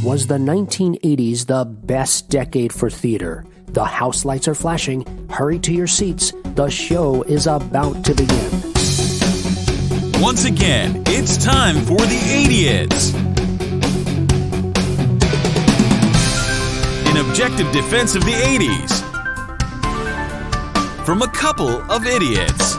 Was the 1980s the best decade for theater? The house lights are flashing. Hurry to your seats. The show is about to begin. Once again, it's time for the Idiots. An objective defense of the 80s. From a couple of idiots.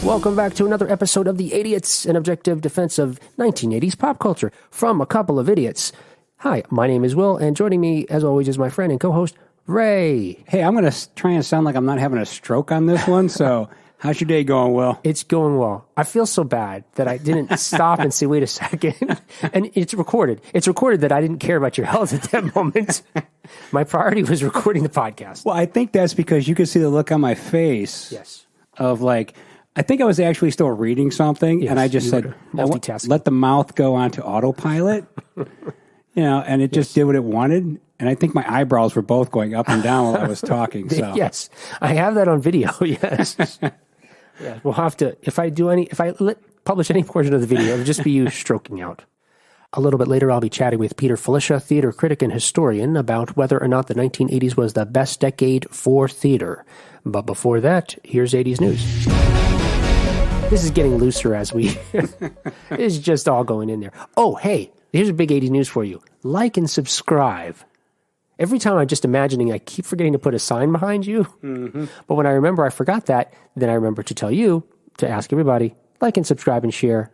Welcome back to another episode of The Idiots, an objective defense of 1980s pop culture from a couple of idiots. Hi, my name is Will, and joining me, as always, is my friend and co-host, Ray. Hey, I'm going to try and sound like I'm not having a stroke on this one, so how's your day going, Will? It's going well. I feel so bad that I didn't stop and say, wait a second. And it's recorded. It's recorded that I didn't care about your health at that moment. My priority was recording the podcast. Well, I think that's because you could see the look on my face. Yes. Of like, I think I was actually still reading something, Yes, and I just said, multitasking. let the mouth go onto autopilot, and it just did what it wanted. And I think my eyebrows were both going up and down while I was talking. So. Yes, I have that on video. Yes. Yeah, we'll have to, if I publish any portion of the video, it'll just be you stroking out. A little bit later, I'll be chatting with Peter Filichia, theater critic and historian, about whether or not the 1980s was the best decade for theater. But before that, here's 80s news. This is getting looser as we... It's just all going in there. Oh, hey, here's a big 80s news for you. Like and subscribe. Every time I'm just imagining, I keep forgetting to put a sign behind you. Mm-hmm. But when I remember I forgot that, then I remember to tell you, to ask everybody, like and subscribe and share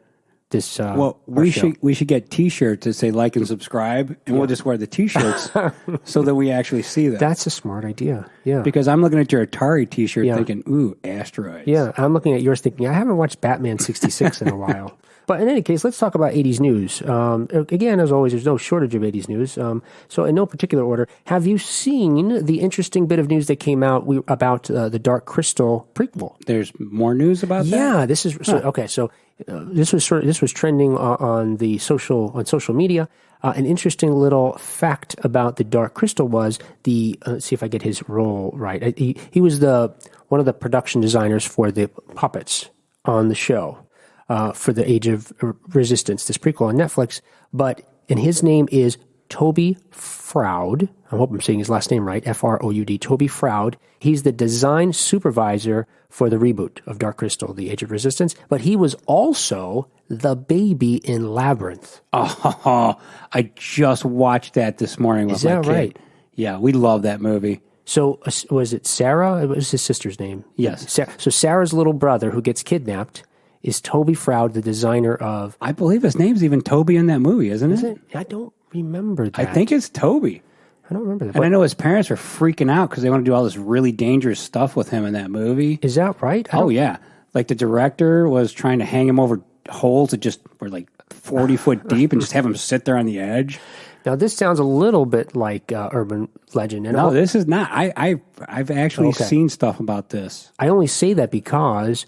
this we should get T-shirts that say like and subscribe, and we'll just wear the T-shirts so that we actually see them. That's a smart idea. Yeah. Because I'm looking at your Atari T-shirt thinking, ooh, asteroids. Yeah, I'm looking at yours thinking, I haven't watched Batman 66 in a while. But in any case, let's talk about 80s news. Again, as always, there's no shortage of 80s news. So in no particular order, have you seen the interesting bit of news that came out about the Dark Crystal prequel? There's more news about that? Yeah, this is... Okay, so this was trending on social media. An interesting little fact about the Dark Crystal was let's see if I get his role right. He was one of the production designers for the puppets on the show for the Age of Resistance, this prequel on Netflix. And his name is Toby Froud. I hope I'm saying his last name right. F-R-O-U-D. Toby Froud. He's the design supervisor for the reboot of Dark Crystal, The Age of Resistance. But he was also the baby in Labyrinth. Oh, I just watched that this morning with my kid. Is that right? Yeah, we love that movie. So was it Sarah? It was his sister's name. Yes. So Sarah's little brother who gets kidnapped is Toby Froud, the designer of... I believe his name's even Toby in that movie, isn't it? Is it? I don't remember that. I think it's Toby. I don't remember that. And I know his parents were freaking out because they want to do all this really dangerous stuff with him in that movie. Is that right? Oh, yeah. Like the director was trying to hang him over holes that just were like 40 foot deep and just have him sit there on the edge. Now, this sounds a little bit like urban legend. And no, this is not. I've actually seen stuff about this. I only say that because...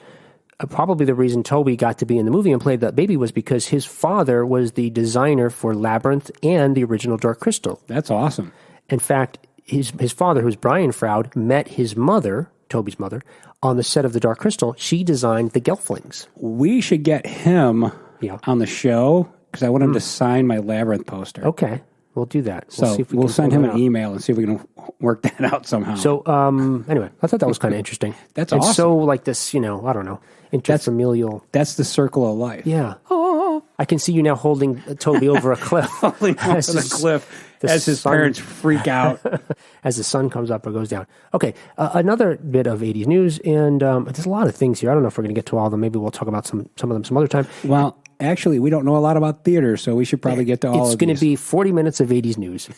probably the reason Toby got to be in the movie and played that baby was because his father was the designer for Labyrinth and the original Dark Crystal. That's awesome. In fact, his father, who's Brian Froud, met his mother, Toby's mother, on the set of the Dark Crystal. She designed the Gelflings. We should get him on the show because I want him to sign my Labyrinth poster. Okay. We'll do that. We'll send him an email and see if we can work that out somehow. So, anyway, I thought that was kind of interesting. That's awesome. It's so like this, I don't know, interfamilial. That's the circle of life. Yeah. Oh, I can see you now holding Toby over a cliff. Holding over the cliff as his parents freak out. As the sun comes up or goes down. Okay, another bit of 80s news, and there's a lot of things here. I don't know if we're going to get to all of them. Maybe we'll talk about some of them some other time. Well, actually, we don't know a lot about theater, so we should probably get to all of these. It's going to be 40 minutes of 80s news.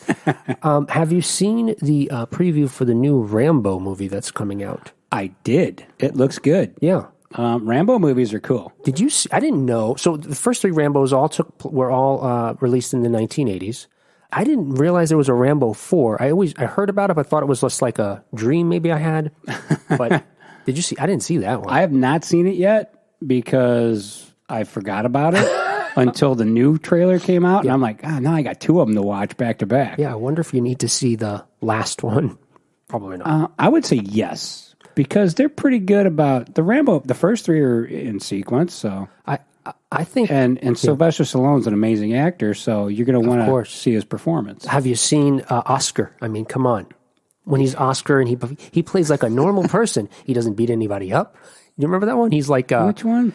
Have you seen the preview for the new Rambo movie that's coming out? I did. It looks good. Yeah. Rambo movies are cool. Did you see? I didn't know. So the first three Rambos were all released in the 1980s. I didn't realize there was a Rambo 4. I heard about it, but I thought it was just like a dream maybe I had. But did you see? I didn't see that one. I have not seen it yet because I forgot about it until the new trailer came out. Yeah. And I'm like, now I got two of them to watch back to back. Yeah, I wonder if you need to see the last one. Probably not. I would say yes, because they're pretty good about the Rambo. The first three are in sequence, so I think. And Sylvester Stallone's an amazing actor, so you're going to want to see his performance. Have you seen Oscar? I mean, come on. When he's Oscar and he plays like a normal person, he doesn't beat anybody up. You remember that one? He's like Which one?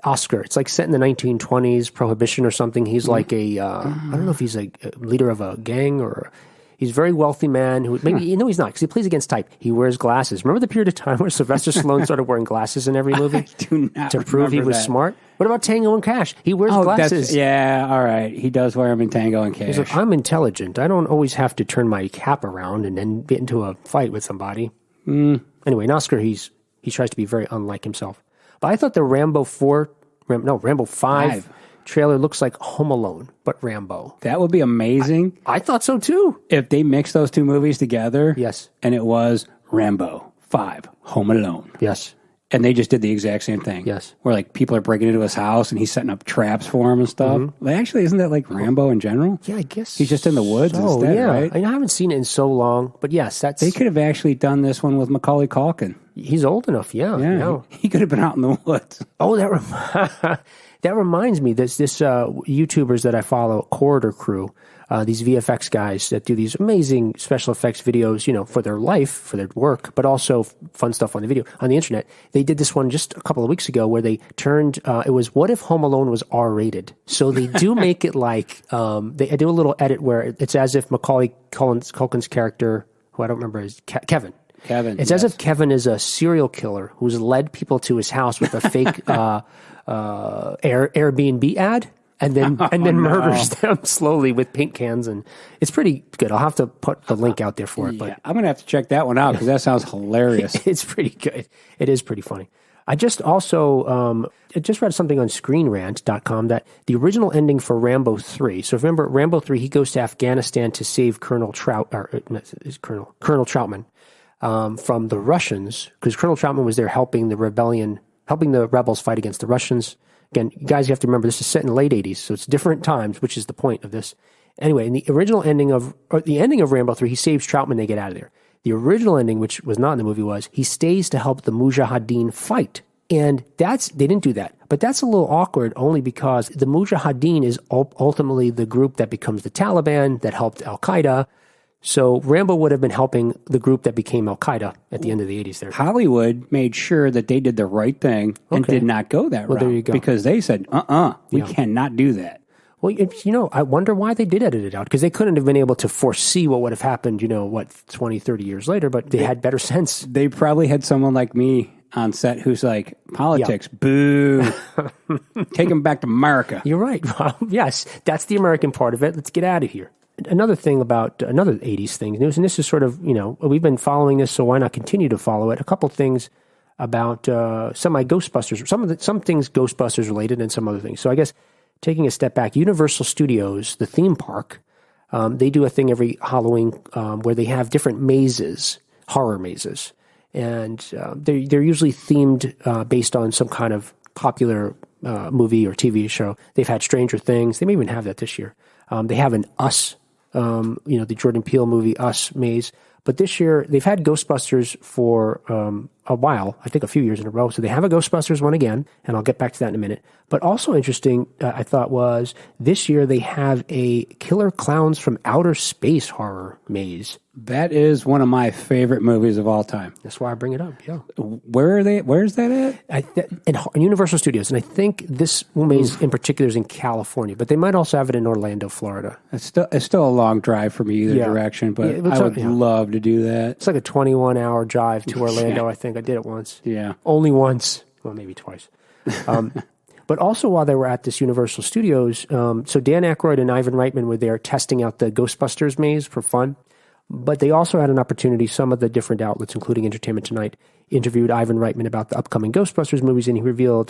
Oscar. It's like set in the 1920s, Prohibition or something. He's like I don't know if he's a leader of a gang or he's a very wealthy man who maybe no, he's not because he plays against type. He wears glasses. Remember the period of time where Sylvester Stallone started wearing glasses in every movie to prove he was smart? What about Tango and Cash? He wears glasses. Yeah, all right. He does wear them in Tango and Cash. He's like, I'm intelligent. I don't always have to turn my cap around and then get into a fight with somebody. Anyway, in Oscar, he tries to be very unlike himself. But I thought the Rambo 5 trailer looks like Home Alone, but Rambo. That would be amazing. I thought so too. If they mixed those two movies together. Yes. And it was Rambo 5, Home Alone. Yes. And they just did the exact same thing. Yes. Where like people are breaking into his house and he's setting up traps for him and stuff. Like, actually, isn't that like Rambo in general? Yeah, I guess. He's just in the woods instead, right? I haven't seen it in so long, but yes, They could have actually done this one with Macaulay Culkin. He's old enough, yeah. He could have been out in the woods. Oh, that reminds me. This YouTubers that I follow, Corridor Crew, these VFX guys that do these amazing special effects videos, for their life, for their work, but also fun stuff on the internet. They did this one just a couple of weeks ago where they turned, it was what if Home Alone was R-rated? So they do make it like, they do a little edit where it's as if Macaulay Culkin's character, who I don't remember is Kevin. It's as if Kevin is a serial killer who's led people to his house with a fake Airbnb ad and then murders them slowly with paint cans, and it's pretty good. I'll have to put the link out there for it. But I'm gonna have to check that one out because that sounds hilarious. It's pretty good. It is pretty funny. I just also I just read something on ScreenRant.com that the original ending for Rambo 3. So remember, Rambo 3, he goes to Afghanistan to save Colonel Troutman. From the Russians, because Colonel Troutman was there helping the rebels fight against the Russians. Again, guys, you have to remember this is set in the late 80s, so it's different times, which is the point of this. Anyway, in the ending of Rambo 3, he saves Troutman, they get out of there. The original ending, which was not in the movie, was he stays to help the Mujahideen fight. And they didn't do that. But that's a little awkward only because the Mujahideen is ultimately the group that becomes the Taliban, that helped Al-Qaeda. So Rambo would have been helping the group that became Al-Qaeda at the end of the 80s there. Hollywood made sure that they did the right thing and did not go that route. There you go. Because they said, we cannot do that. Well, I wonder why they did edit it out, because they couldn't have been able to foresee what would have happened, 20, 30 years later, but they had better sense. They probably had someone like me on set who's like, politics, boo. Take them back to America. You're right. Well, yes, that's the American part of it. Let's get out of here. Another thing about another 80s thing news, and this is sort of, we've been following this, so why not continue to follow it? A couple things about semi-Ghostbusters, some things Ghostbusters related and some other things. So I guess taking a step back, Universal Studios, the theme park, they do a thing every Halloween where they have different mazes, horror mazes. And they're usually themed based on some kind of popular movie or TV show. They've had Stranger Things. They may even have that this year. They have an Us, the Jordan Peele movie Us maze. But this year, they've had Ghostbusters for a while, I think a few years in a row. So they have a Ghostbusters one again, and I'll get back to that in a minute. But also interesting, I thought, was this year they have a Killer Clowns from Outer Space horror maze. That is one of my favorite movies of all time. That's why I bring it up, yeah. Where is that at? In Universal Studios. And I think this maze in particular is in California, but they might also have it in Orlando, Florida. It's still a long drive from either direction, but I would love to do that. It's like a 21-hour drive to Orlando, I think. I did it once. Yeah. Only once. Well, maybe twice. But also while they were at this Universal Studios, so Dan Aykroyd and Ivan Reitman were there testing out the Ghostbusters maze for fun. But they also had an opportunity, some of the different outlets, including Entertainment Tonight, interviewed Ivan Reitman about the upcoming Ghostbusters movies, and he revealed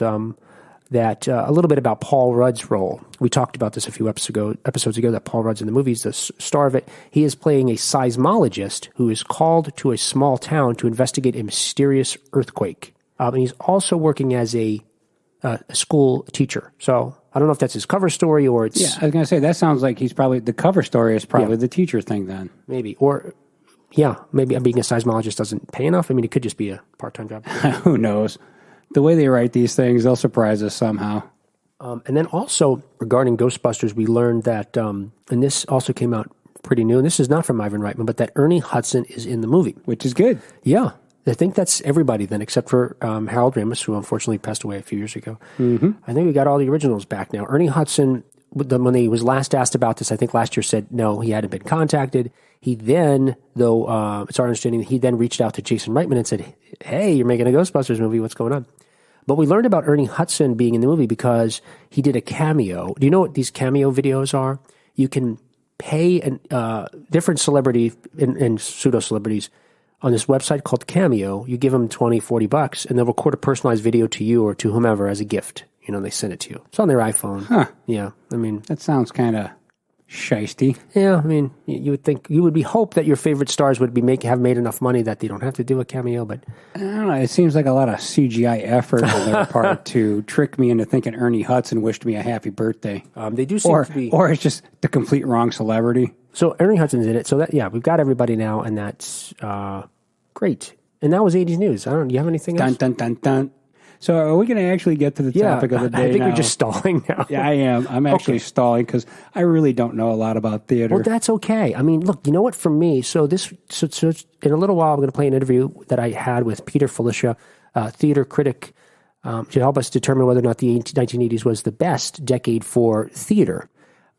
that a little bit about Paul Rudd's role. We talked about this a few episodes ago, that Paul Rudd's in the movies, the star of it. He is playing a seismologist who is called to a small town to investigate a mysterious earthquake. And he's also working as a school teacher. So I don't know if that's his cover story or it's... Yeah, I was going to say, that sounds like he's probably... The cover story is probably the teacher thing then. Maybe. Or, maybe being a seismologist doesn't pay enough. I mean, it could just be a part-time job. Who knows? The way they write these things, they'll surprise us somehow. And then also regarding Ghostbusters, we learned that, and this also came out pretty new, and this is not from Ivan Reitman, but that Ernie Hudson is in the movie. Which is good. Yeah. I think that's everybody then, except for Harold Ramis, who unfortunately passed away a few years ago. Mm-hmm. I think we got all the originals back now. Ernie Hudson, when he was last asked about this, I think last year said no, he hadn't been contacted. He then, though it's our understanding, he then reached out to Jason Reitman and said, hey, you're making a Ghostbusters movie, what's going on? But we learned about Ernie Hudson being in the movie because he did a cameo. Do you know what these cameo videos are? You can pay different celebrity and pseudo-celebrities on this website called Cameo. You give them $20-$40, and they'll record a personalized video to you or to whomever as a gift. You know, they send it to you. It's on their iPhone. Huh. Yeah, I mean... That sounds kind of shisty. Yeah, I mean, you would think, you would hope that your favorite stars would have made enough money that they don't have to do a cameo, but... I don't know. It seems like a lot of CGI effort on their part to trick me into thinking Ernie Hudson wished me a happy birthday. They do seem to be... Or it's just the complete wrong celebrity. So Ernie Hudson's in it. So that, yeah, we've got everybody now, and that's great. And that was 80s news. Do you have anything else? Dun, dun, dun, dun. So are we going to actually get to the topic of the day I think now? you're just stalling now. Yeah, I am. I'm actually stalling because I really don't know a lot about theater. Well, that's okay. I mean, look, you know what? For me, so in a little while, I'm going to play an interview that I had with Peter Filichia, theater critic, to help us determine whether or not the 1980s was the best decade for theater.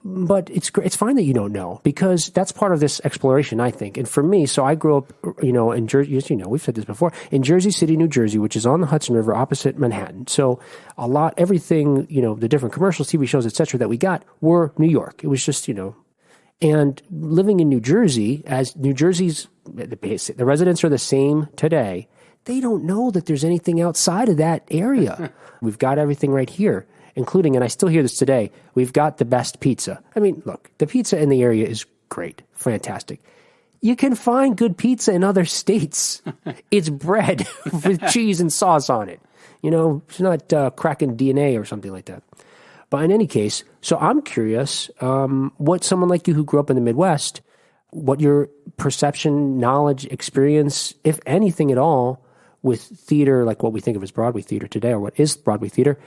But it's fine that you don't know, because that's part of this exploration, I think. And for me, so I grew up, in Jersey, as you know, we've said this before, in Jersey City, New Jersey, which is on the Hudson River opposite Manhattan. So everything, the different commercials, TV shows, et cetera, that we got were New York. It was just, and living in New Jersey, as New Jersey's, the residents are the same today, they don't know that there's anything outside of that area. We've got everything right here. Including, and I still hear this today, we've got the best pizza. I mean, look, the pizza in the area is great, fantastic. You can find good pizza in other states. It's bread with cheese and sauce on it. It's not cracking DNA or something like that. But in any case, so I'm curious, what someone like you who grew up in the Midwest, what your perception, knowledge, experience, if anything at all, with theater, like what we think of as Broadway theater today, or what is Broadway theater,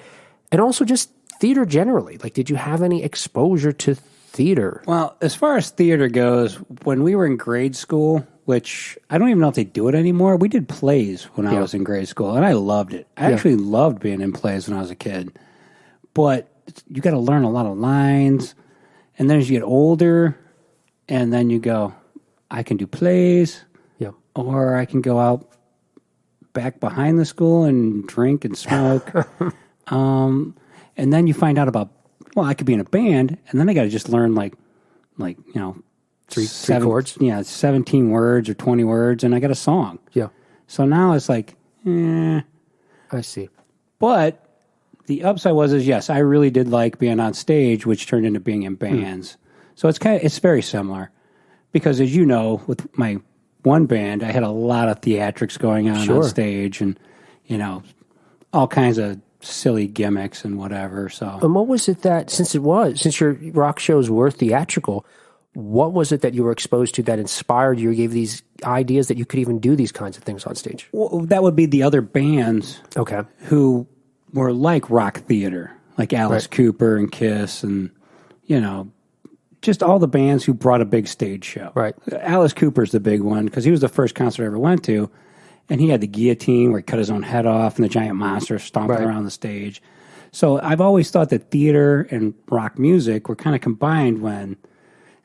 and also just theater generally. Like, did you have any exposure to theater? Well, as far as theater goes, when we were in grade school, which I don't even know if they do it anymore, we did plays when I was in grade school, and I loved it. I actually loved being in plays when I was a kid. But you got to learn a lot of lines, and then as you get older, and then you go, I can do plays, or I can go out back behind the school and drink and smoke. And then you find out about, I could be in a band, and then I got to just learn three chords. Yeah, 17 words or 20 words, and I got a song. Yeah. So now it's like, I see. But the upside was, yes, I really did like being on stage, which turned into being in bands. So it's very similar, because as you know, with my one band, I had a lot of theatrics going on stage, and all kinds of silly gimmicks and whatever. So, and what was it that, since your rock shows were theatrical, what was it that you were exposed to that inspired you or gave these ideas that you could even do these kinds of things on stage? Well, that would be the other bands who were like rock theater, like Alice Cooper and Kiss, and just all the bands who brought a big stage show. Right. Alice Cooper's the big one, because he was the first concert I ever went to. And he had the guillotine where he cut his own head off and the giant monster stomping around the stage. So I've always thought that theater and rock music were kind of combined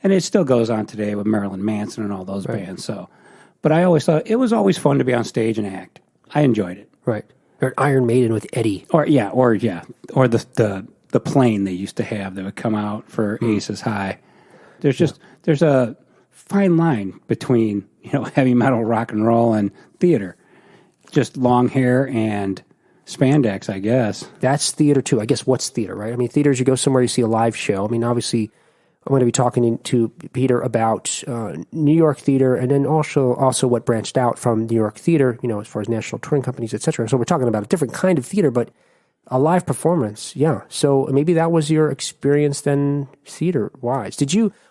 and it still goes on today with Marilyn Manson and all those bands. So, but I always thought it was always fun to be on stage and act. I enjoyed it. Right. Or Iron Maiden with Eddie. Or the plane they used to have that would come out for Aces High. There's a fine line between heavy metal, rock and roll, and theater. Just long hair and spandex, I guess. That's theater too. I guess what's theater, right? I mean, theater is you go somewhere, you see a live show. I mean, obviously, I'm going to be talking to Peter about New York theater, and then also what branched out from New York theater, as far as national touring companies, et cetera. So we're talking about a different kind of theater, but a live performance, yeah. So maybe that was your experience then, theater-wise.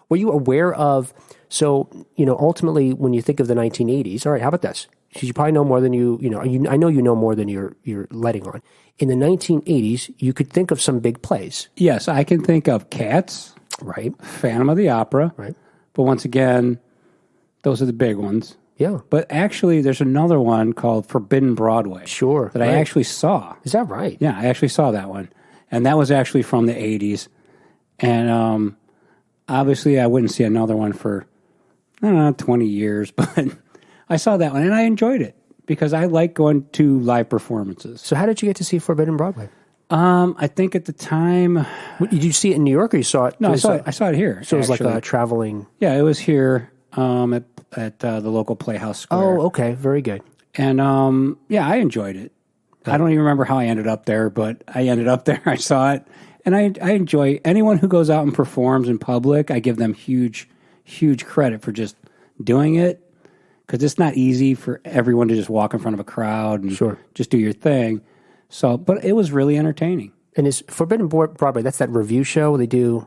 Were you aware of, ultimately, when you think of the 1980s, all right, how about this? because you probably know more than I know you know more than you're letting on. In the 1980s, you could think of some big plays. Yes, I can think of Cats, Right. Phantom of the Opera. Right. But once again, those are the big ones. Yeah. But actually, there's another one called Forbidden Broadway. Sure. That I actually saw. Is that right? Yeah, I actually saw that one. And that was actually from the 80s. And obviously, I wouldn't see another one for, I don't know, 20 years. But I saw that one, and I enjoyed it because I like going to live performances. So how did you get to see Forbidden Broadway? I think at the time... Did you see it in New York or you saw it? No, I saw it here. So it was like a traveling... Yeah, it was here at the local Playhouse Square. Oh, okay. Very good. And yeah, I enjoyed it. I don't even remember how I ended up there, but I ended up there. I saw it. And I enjoy anyone who goes out and performs in public. I give them huge credit for just doing it, because it's not easy for everyone to just walk in front of a crowd and just do your thing. So, but it was really entertaining. And is Forbidden Broadway, that's that review show they do,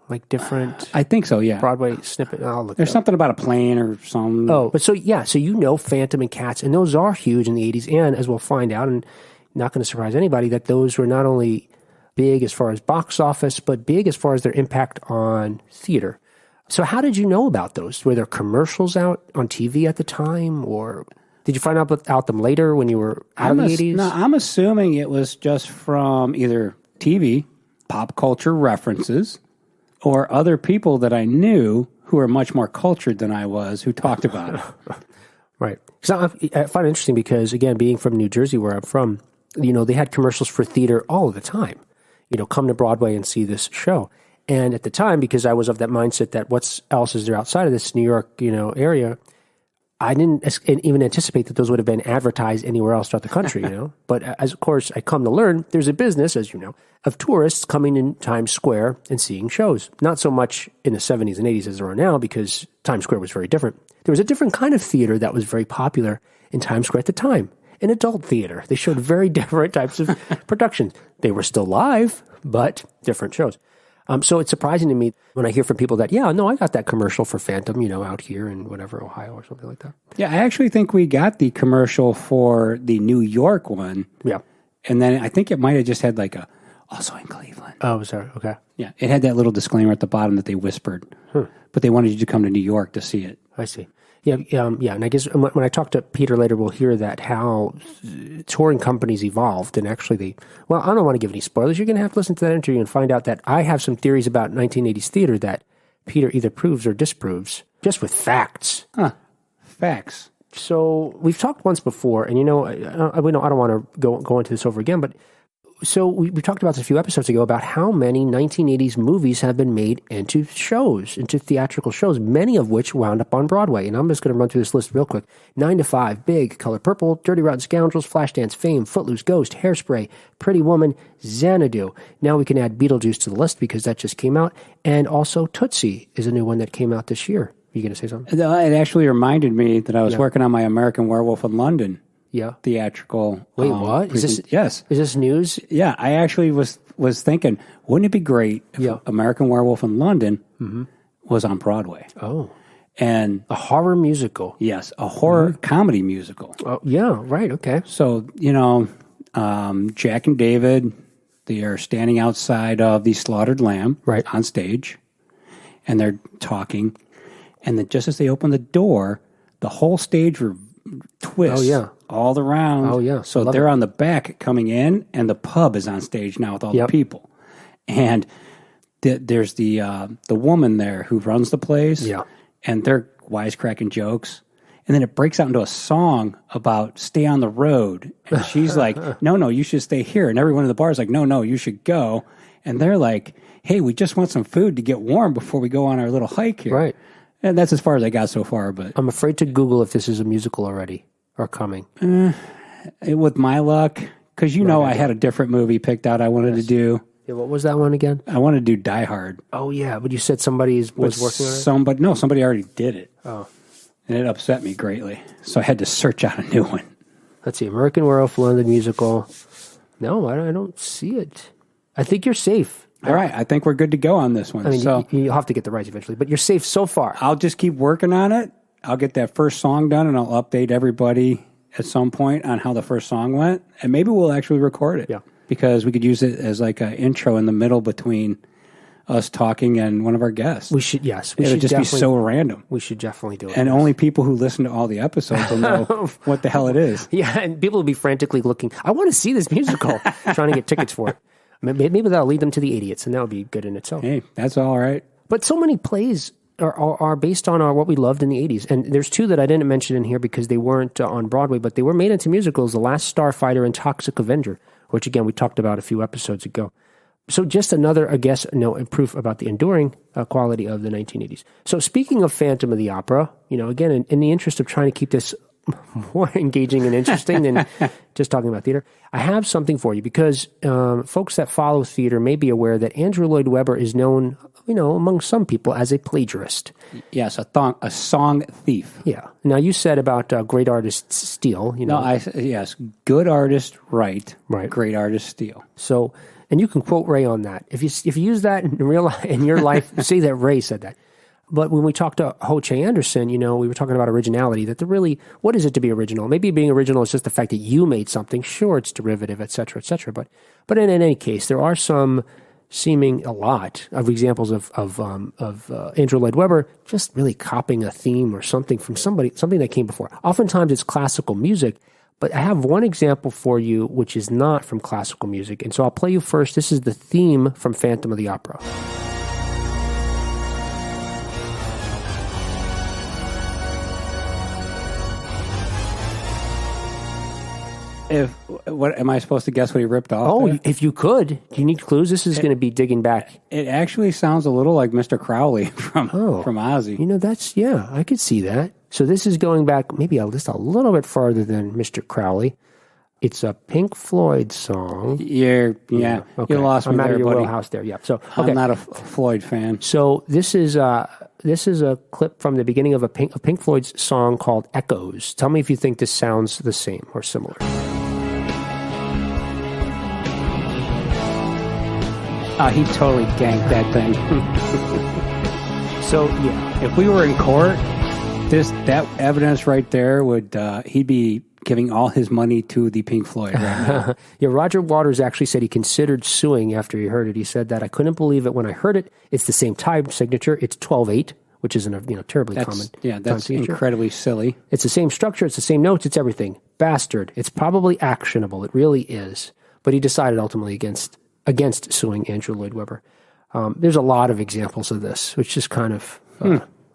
like different... I think so, yeah. Broadway snippet. I'll look There's something about a plane or something. Oh, but so you know Phantom and Cats, and those are huge in the 80s, and as we'll find out, and not going to surprise anybody, that those were not only big as far as box office, but big as far as their impact on theater. So how did you know about those? Were there commercials out on TV at the time, or did you find out about them later when you were out of the 80s? No, I'm assuming it was just from either TV, pop culture references, or other people that I knew who were much more cultured than I was who talked about it. Right. So I find it interesting because, again, being from New Jersey, where I'm from, they had commercials for theater all the time. Come to Broadway and see this show. And at the time, because I was of that mindset that what else is there outside of this New York, area, I didn't even anticipate that those would have been advertised anywhere else throughout the country, But as, of course, I come to learn, there's a business, as you know, of tourists coming in Times Square and seeing shows. Not so much in the 70s and 80s as there are now, because Times Square was very different. There was a different kind of theater that was very popular in Times Square at the time, an adult theater. They showed very different types of productions. They were still live, but different shows. So it's surprising to me when I hear from people that, I got that commercial for Phantom, out here in whatever, Ohio or something like that. Yeah, I actually think we got the commercial for the New York one. Yeah. And then I think it might have just had also in Cleveland. Oh, sorry. Okay. Yeah, it had that little disclaimer at the bottom that they whispered. But they wanted you to come to New York to see it. I see. Yeah, and I guess when I talk to Peter later, we'll hear that how touring companies evolved, and actually I don't want to give any spoilers. You're going to have to listen to that interview and find out that I have some theories about 1980s theater that Peter either proves or disproves, just with facts. Facts. So we've talked once before, and I don't want to go into this over again, but so we talked about this a few episodes ago about how many 1980s movies have been made into shows, into theatrical shows, many of which wound up on Broadway. And I'm just going to run through this list real quick. 9 to 5, Big, Color Purple, Dirty Rotten Scoundrels, Flashdance, Fame, Footloose, Ghost, Hairspray, Pretty Woman, Xanadu. Now we can add Beetlejuice to the list because that just came out. And also Tootsie is a new one that came out this year. Are you going to say something? It actually reminded me that I was working on my American Werewolf in London. Yeah. Theatrical. Wait, what? Yes. Is this news? Yeah, I actually was thinking, wouldn't it be great if American Werewolf in London was on Broadway? Oh. And a horror musical. Yes, a horror comedy musical. Oh, yeah, right, okay. So, Jack and David, they are standing outside of the slaughtered lamb on stage, and they're talking. And then just as they open the door, the whole stage twists all around. Oh, yeah. So they're on the back coming in, and the pub is on stage now with all the people. And there's the woman there who runs the place. Yeah. And they're wisecracking jokes. And then it breaks out into a song about stay on the road. And she's like, no, you should stay here. And everyone in the bar is like, no, you should go. And they're like, hey, we just want some food to get warm before we go on our little hike here. Right. And that's as far as I got so far. But I'm afraid to Google if this is a musical already or coming. With my luck, because I had a different movie picked out I wanted to do. Yeah, what was that one again? I wanted to do Die Hard. Oh, yeah, but you said somebody was working on it? Somebody already did it. Oh. And it upset me greatly. So I had to search out a new one. Let's see, American Werewolf London musical. No, I don't see it. I think you're safe. All right, I think we're good to go on this one. I mean, so you'll have to get the rights eventually, but you're safe so far. I'll just keep working on it. I'll get that first song done, and I'll update everybody at some point on how the first song went, and maybe we'll actually record it. Yeah. Because we could use it as like an intro in the middle between us talking and one of our guests. We should, yes. It would just be so random. We should definitely do it. And only people who listen to all the episodes will know what the hell it is. Yeah, and people will be frantically looking, I want to see this musical, trying to get tickets for it. Maybe that'll lead them to the idiots, and that would be good in itself. Hey, that's all right. But so many plays are based on what we loved in the 80s. And there's two that I didn't mention in here because they weren't on Broadway, but they were made into musicals, The Last Starfighter and Toxic Avenger, which, again, we talked about a few episodes ago. So just another, I guess, proof about the enduring quality of the 1980s. So speaking of Phantom of the Opera, again, in the interest of trying to keep this more engaging and interesting than just talking about theater, I have something for you because folks that follow theater may be aware that Andrew Lloyd Webber is known, among some people as a plagiarist. Yes, a song thief. Yeah. Now, you said about great artists steal. Yes, good artist write, right. Great artist steal. So, and you can quote Ray on that. If you use that in your life, say that Ray said that. But when we talked to Ho Che Anderson, we were talking about originality, that what is it to be original? Maybe being original is just the fact that you made something. Sure, it's derivative, et cetera, et cetera. But in any case, there are a lot of examples of Andrew Lloyd Webber just really copying a theme or something from something that came before. Oftentimes it's classical music, but I have one example for you which is not from classical music. And so I'll play you first. This is the theme from Phantom of the Opera. What am I supposed to guess what he ripped off? Oh, there? if you could. Do you need clues? This is going to be digging back. It actually sounds a little like Mr. Crowley from Ozzy. I could see that. So this is going back maybe just a little bit farther than Mr. Crowley. It's a Pink Floyd song. Okay. You lost me I'm out there, of your buddy. wheelhouse there. Yeah. So okay. I'm not a Floyd fan. So this is a clip from the beginning of Pink Floyd's song called Echoes. Tell me if you think this sounds the same or similar. He totally ganked that thing. So yeah, if we were in court, that evidence right there would he'd be giving all his money to the Pink Floyd right now. Yeah, Roger Waters actually said he considered suing after he heard it. He said that I couldn't believe it when I heard it. It's the same time signature. It's 12/8, which isn't a terribly common. Yeah, that's incredibly silly. It's the same structure. It's the same notes. It's everything. Bastard. It's probably actionable. It really is. But he decided ultimately against suing Andrew Lloyd Webber. There's a lot of examples of this, which is kind of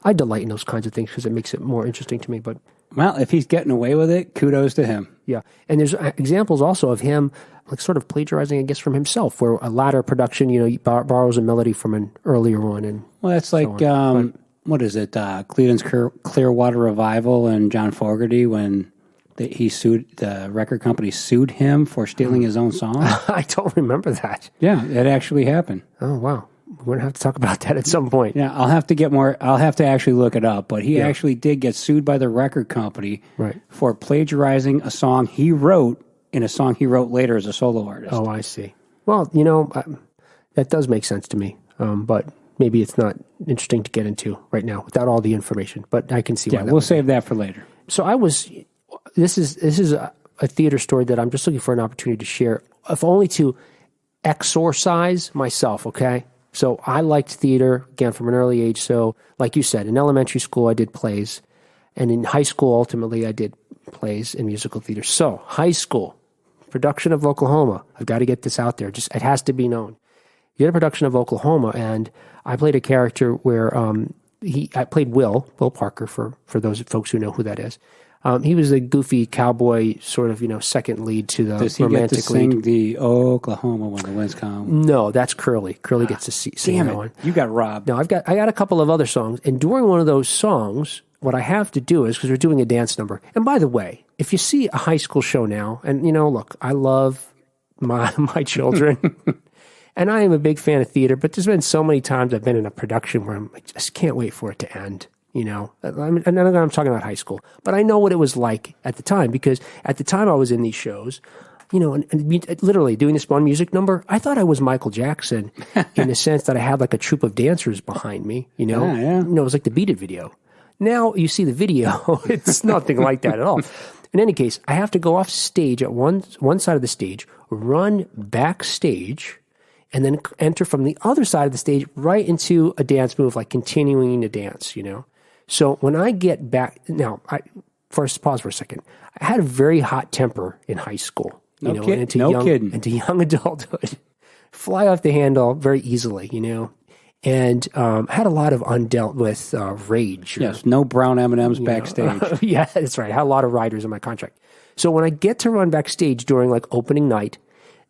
I delight in those kinds of things because it makes it more interesting to me. But well, if he's getting away with it, kudos to him. Yeah, and there's examples also of him like sort of plagiarizing, I guess, from himself, where a latter production, he borrows a melody from an earlier one. And well, that's like what is it? Creedence Clearwater Revival and John Fogerty when he sued the record company sued him for stealing his own song. I don't remember that. Yeah, it actually happened. Oh wow. We're going to have to talk about that at some point. Yeah, I'll have to actually look it up, but he actually did get sued by the record company for plagiarizing a song he wrote in a song he wrote later as a solo artist. Oh, I see. Well, that does make sense to me, but maybe it's not interesting to get into right now without all the information, but I can see why. Yeah, we'll save that for later. So this is a theater story that I'm just looking for an opportunity to share, if only to exorcise myself, okay? So I liked theater, again, from an early age. So like you said, in elementary school, I did plays. And in high school, ultimately, I did plays and musical theater. So high school, production of Oklahoma. I've got to get this out there. It has to be known. You did a production of Oklahoma, and I played a character where I played Will Parker, for those folks who know who that is. He was a goofy cowboy, sort of, second lead to the Does he romantic get to sing lead. the Oklahoma when the winds come? No, that's Curly. Curly gets to sing that one. You got robbed. No, I got a couple of other songs, and during one of those songs, what I have to do is, because we're doing a dance number, and by the way, if you see a high school show now, and look, I love my children, and I am a big fan of theater, but there's been so many times I've been in a production where I just can't wait for it to end. I'm talking about high school, but I know what it was like at the time, because at the time I was in these shows, and literally doing this one music number, I thought I was Michael Jackson in the sense that I had like a troupe of dancers behind me, Yeah. It was like the Beat It video. Now you see the video, it's nothing like that at all. In any case, I have to go off stage at one side of the stage, run backstage, and then enter from the other side of the stage right into a dance move, like continuing to dance, So when I get back, now, first pause for a second. I had a very hot temper in high school, and into young adulthood. Fly off the handle very easily, and had a lot of undealt with rage. Yes, no brown M&Ms backstage. Yeah, that's right. I had a lot of riders in my contract. So when I get to run backstage during like opening night,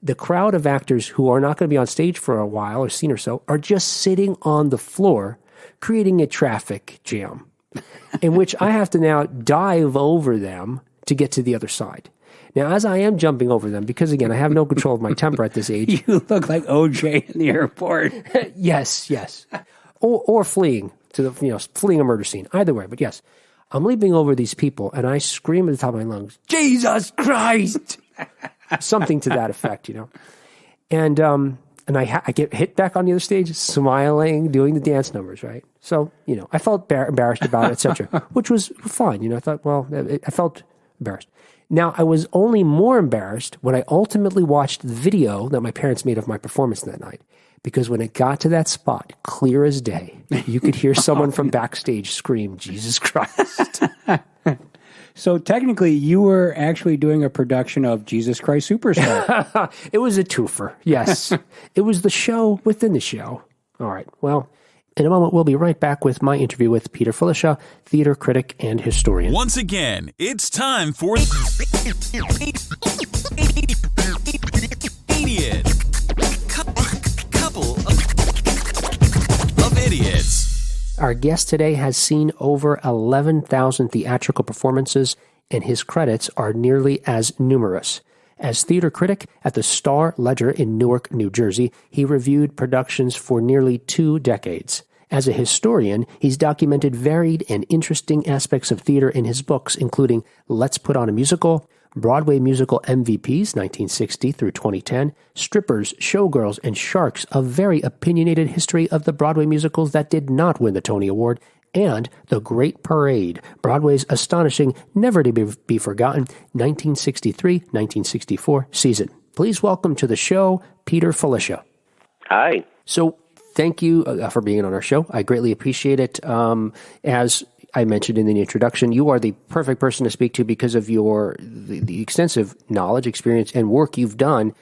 the crowd of actors who are not going to be on stage for a while or scene or so are just sitting on the floor, creating a traffic jam in which I have to now dive over them to get to the other side. Now, as I am jumping over them, because again, I have no control of my temper at this age. You look like OJ in the airport. Yes. Or fleeing fleeing a murder scene. Either way, but yes. I'm leaping over these people and I scream at the top of my lungs, Jesus Christ! Something to that effect, And I get hit back on the other stage, smiling, doing the dance numbers, right? So, I felt embarrassed about it, etc., which was fine. I thought, I felt embarrassed. Now, I was only more embarrassed when I ultimately watched the video that my parents made of my performance that night. Because when it got to that spot, clear as day, you could hear someone from backstage scream, Jesus Christ. So technically, you were actually doing a production of Jesus Christ Superstar. It was a twofer, yes. It was the show within the show. All right, well, in a moment, we'll be right back with my interview with Peter Filichia, theater critic and historian. Once again, it's time for Idiot. Couple of idiots. Our guest today has seen over 11,000 theatrical performances, and his credits are nearly as numerous. As theater critic at the Star Ledger in Newark, New Jersey, he reviewed productions for nearly 2 decades. As a historian, he's documented varied and interesting aspects of theater in his books, including Let's Put on a Musical, Broadway Musical MVPs 1960 through 2010, Strippers, Showgirls, and Sharks, a very opinionated history of the Broadway musicals that did not win the Tony Award, and The Great Parade, Broadway's astonishing, never to be forgotten 1963-1964 season. Please welcome to the show, Peter Filichia. Hi. So thank you for being on our show. I greatly appreciate it. As I mentioned in the introduction, you are the perfect person to speak to because of the extensive knowledge, experience, and work you've done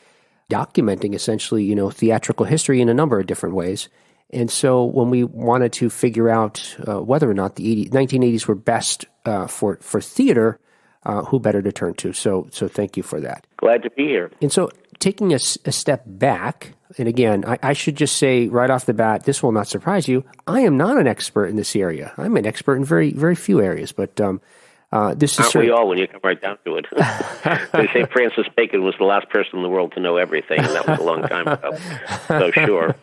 documenting essentially, theatrical history in a number of different ways. And so when we wanted to figure out whether or not the 1980s were best for theater, who better to turn to? So thank you for that. Glad to be here. And so taking a step back, and again, I should just say right off the bat, this will not surprise you, I am not an expert in this area. I'm an expert in very, very few areas, but this is... Aren't we all when you come right down to it? They say Francis Bacon was the last person in the world to know everything, and that was a long time ago. So sure.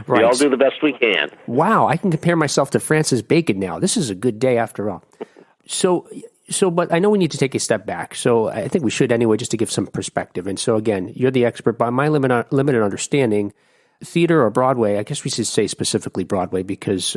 Right. We all do the best we can. Wow, I can compare myself to Francis Bacon now. This is a good day after all. So, but I know we need to take a step back. So I think we should anyway, just to give some perspective. And so again, you're the expert. By my limited understanding, theater or Broadway, I guess we should say specifically Broadway because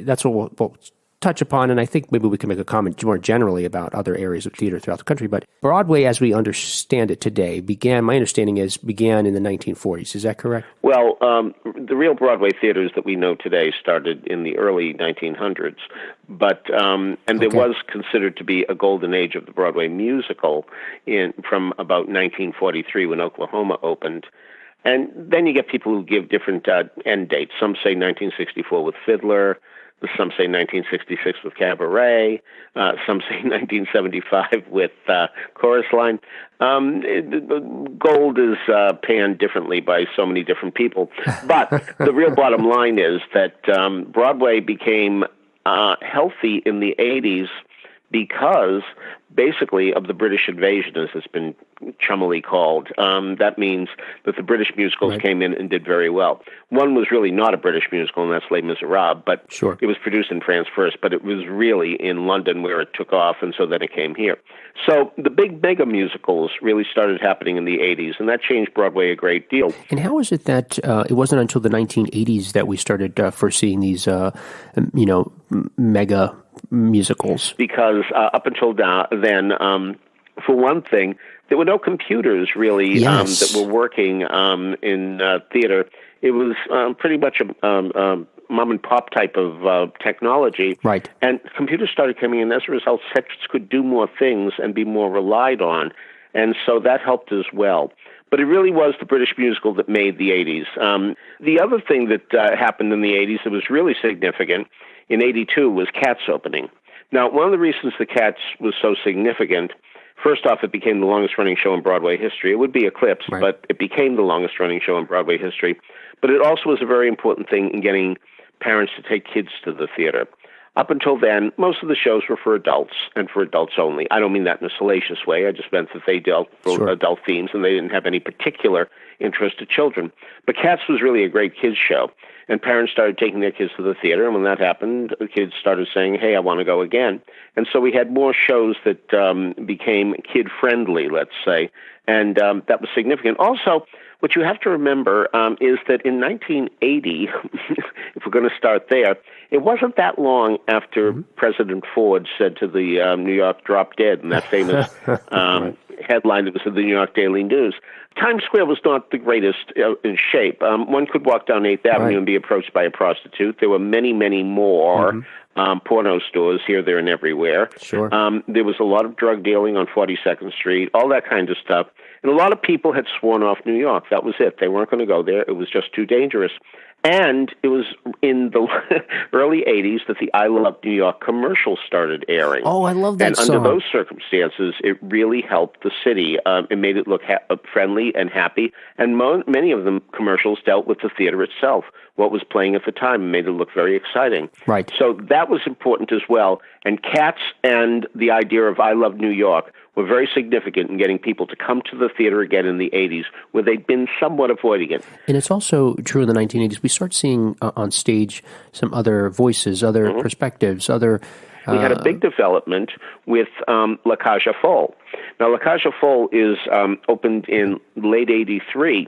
that's what we'll touch upon. And I think maybe we can make a comment more generally about other areas of theater throughout the country. But Broadway, as we understand it today, my understanding is began in the 1940s. Is that correct? Well, the real Broadway theaters that we know today started in the early 1900s. But there was considered to be a golden age of the Broadway musical from about 1943 when Oklahoma opened. And then you get people who give different end dates. Some say 1964 with Fiddler. Some say 1966 with Cabaret. Some say 1975 with Chorus Line. Gold is panned differently by so many different people. But the real bottom line is that Broadway became healthy in the 80s because basically of the British invasion, as it's been chummily called. That means that the British musicals came in and did very well. One was really not a British musical, and that's Les Miserables, but it was produced in France first, but it was really in London where it took off, and so then it came here. So the big mega musicals really started happening in the 80s, and that changed Broadway a great deal. And how is it that it wasn't until the 1980s that we started first seeing these, mega musicals? Because up until then, For one thing, there were no computers really that were working in theater. It was pretty much a mom and pop type of technology. Right. And computers started coming in. As a result, sets could do more things and be more relied on. And so that helped as well. But it really was the British musical that made the 80s. The other thing that happened in the 80s that was really significant in 82 was Cats opening. Now, one of the reasons the Cats was so significant, first off, it became the longest-running show in Broadway history. It would be eclipsed, right, but it became the longest-running show in Broadway history. But it also was a very important thing in getting parents to take kids to the theater. Up until then, most of the shows were for adults and for adults only. I don't mean that in a salacious way. I just meant that they dealt with adult themes and they didn't have any particular interest to children. But Cats was really a great kids show, and parents started taking their kids to the theater, and when that happened, the kids started saying, hey, I want to go again. And so we had more shows that became kid-friendly, let's say, and that was significant. Also, what you have to remember is that in 1980, if we're going to start there, it wasn't that long after President Ford said to the New York drop dead in that famous headline that was in the New York Daily News. Times Square was not the greatest in shape. One could walk down 8th Avenue and be approached by a prostitute. There were many, many more porno stores here, there, and everywhere. Sure. There was a lot of drug dealing on 42nd Street, all that kind of stuff. And a lot of people had sworn off New York. That was it. They weren't going to go there. It was just too dangerous. And it was in the early 80s that the I Love New York commercials started airing. Oh, I love that song. And under those circumstances, it really helped the city. It made it look friendly and happy. And many of the commercials dealt with the theater itself, what was playing at the time, and made it look very exciting. Right. So that was important as well. And Cats and the idea of I Love New York were very significant in getting people to come to the theater again in the 80s, where they'd been somewhat avoiding it. And it's also true in the 1980s. We start seeing on stage some other voices, other perspectives, other... We had a big development with La Cage aux Folles. Now, La Cage aux Folles is opened in late 83.